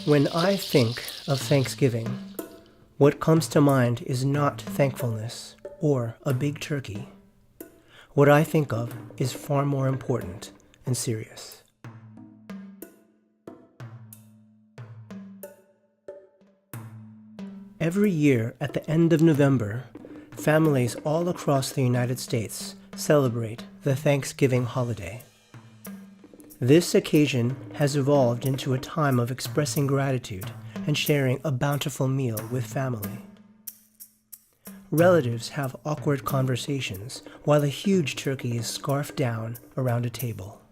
When I think of Thanksgiving, what comes to mind is not thankfulness or a big turkey. What I think of is far more important and serious. Every year at the end of November, families all across the United States celebrate the Thanksgiving holiday. This occasion has evolved into a time of expressing gratitude and sharing a bountiful meal with family. Relatives have awkward conversations while a huge turkey is scarfed down around a table.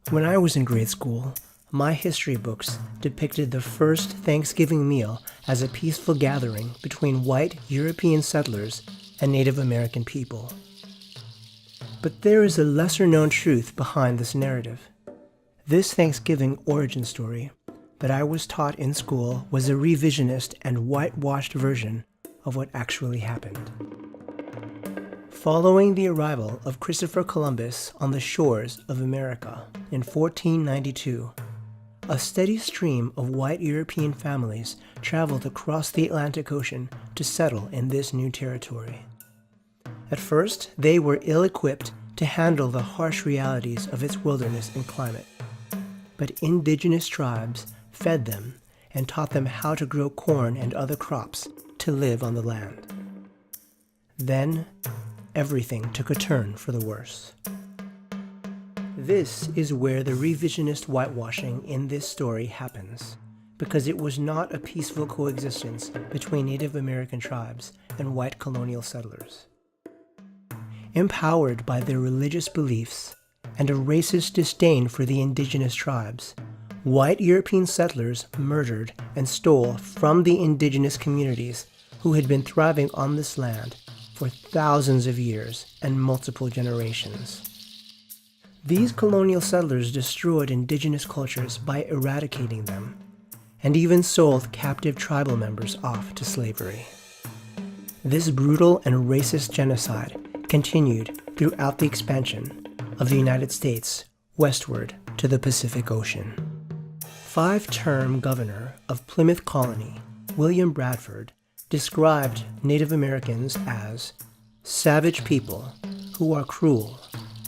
When I was in grade school, my history books depicted the first Thanksgiving meal as a peaceful gathering between white European settlers and Native American people. But there is a lesser-known truth behind this narrative. This Thanksgiving origin story that I was taught in school was a revisionist and whitewashed version of what actually happened. Following the arrival of Christopher Columbus on the shores of America in 1492, a steady stream of white European families traveled across the Atlantic Ocean to settle in this new territory. At first, they were ill-equipped to handle the harsh realities of its wilderness and climate. But indigenous tribes fed them and taught them how to grow corn and other crops to live on the land. Then, everything took a turn for the worse. This is where the revisionist whitewashing in this story happens, because it was not a peaceful coexistence between Native American tribes and white colonial settlers. Empowered by their religious beliefs and a racist disdain for the indigenous tribes, white European settlers murdered and stole from the indigenous communities who had been thriving on this land for thousands of years and multiple generations. These colonial settlers destroyed indigenous cultures by eradicating them, and even sold captive tribal members off to slavery. This brutal and racist genocide continued throughout the expansion of the United States westward to the Pacific Ocean. Five-term governor of Plymouth Colony, William Bradford, described Native Americans as savage people who are cruel,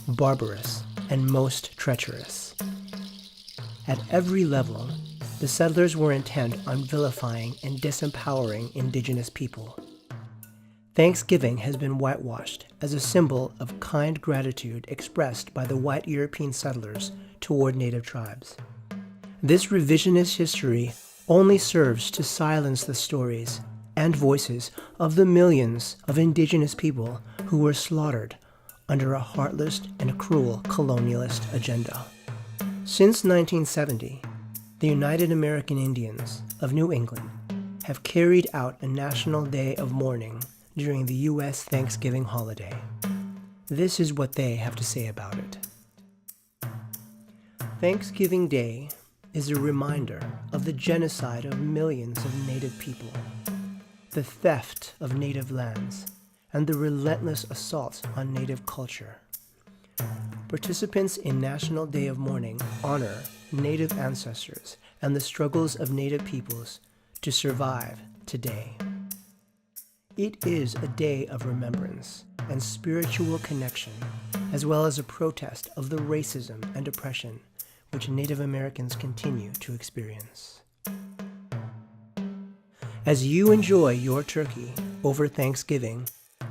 barbarous, and most treacherous. At every level, the settlers were intent on vilifying and disempowering indigenous people. Thanksgiving has been whitewashed as a symbol of kind gratitude expressed by the white European settlers toward Native tribes. This revisionist history only serves to silence the stories and voices of the millions of indigenous people who were slaughtered under a heartless and cruel colonialist agenda. Since 1970, the United American Indians of New England have carried out a national day of mourning during the U.S. Thanksgiving holiday. This is what they have to say about it. Thanksgiving Day is a reminder of the genocide of millions of Native people, the theft of Native lands, and the relentless assault on Native culture. Participants in National Day of Mourning honor Native ancestors and the struggles of Native peoples to survive today. It is a day of remembrance and spiritual connection, as well as a protest of the racism and oppression which Native Americans continue to experience. As you enjoy your turkey over Thanksgiving,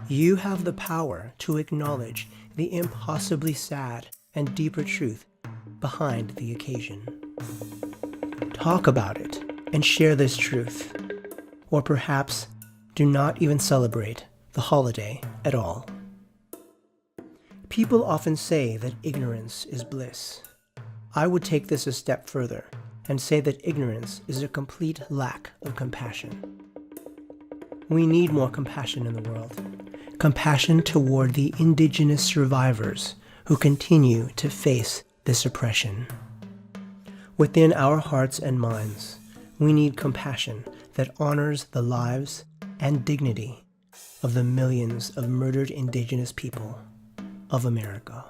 you have the power to acknowledge the impossibly sad and deeper truth behind the occasion. Talk about it and share this truth, or perhaps do not even celebrate the holiday at all. People often say that ignorance is bliss. I would take this a step further and say that ignorance is a complete lack of compassion. We need more compassion in the world. Compassion toward the indigenous survivors who continue to face this oppression. Within our hearts and minds, we need compassion that honors the lives and dignity of the millions of murdered indigenous people of America.